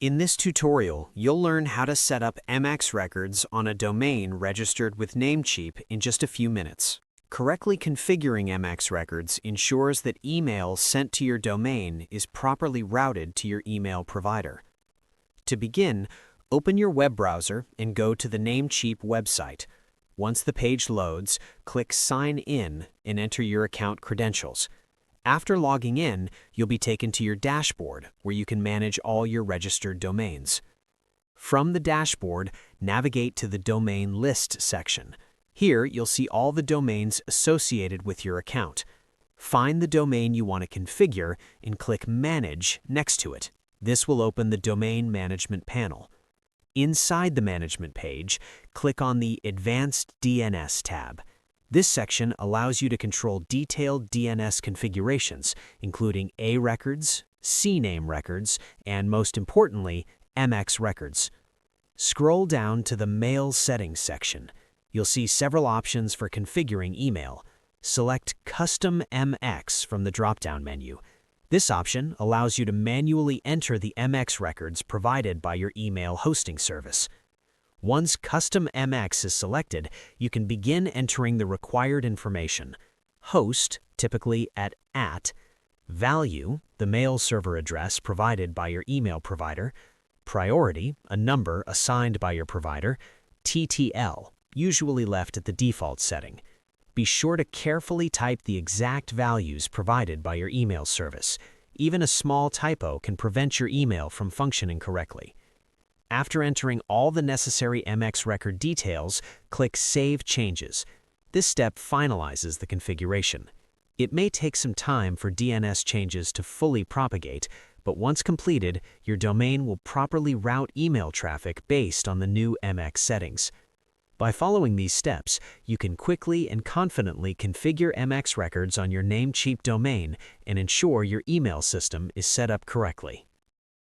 In this tutorial, you'll learn how to set up MX records on a domain registered with Namecheap in just a few minutes. Correctly configuring MX records ensures that email sent to your domain is properly routed to your email provider. To begin, open your web browser and go to the Namecheap website. Once the page loads, click Sign In and enter your account credentials. After logging in, you'll be taken to your dashboard, where you can manage all your registered domains. From the dashboard, navigate to the Domain List section. Here, you'll see all the domains associated with your account. Find the domain you want to configure and click Manage next to it. This will open the Domain Management panel. Inside the Management page, click on the Advanced DNS tab. This section allows you to control detailed DNS configurations, including A records, CNAME records, and most importantly, MX records. Scroll down to the Mail Settings section. You'll see several options for configuring email. Select Custom MX from the drop-down menu. This option allows you to manually enter the MX records provided by your email hosting service. Once Custom MX is selected, you can begin entering the required information. Host, typically at value, the mail server address provided by your email provider, priority, a number assigned by your provider, TTL, usually left at the default setting. Be sure to carefully type the exact values provided by your email service. Even a small typo can prevent your email from functioning correctly. After entering all the necessary MX record details, click Save Changes. This step finalizes the configuration. It may take some time for DNS changes to fully propagate, but once completed, your domain will properly route email traffic based on the new MX settings. By following these steps, you can quickly and confidently configure MX records on your Namecheap domain and ensure your email system is set up correctly.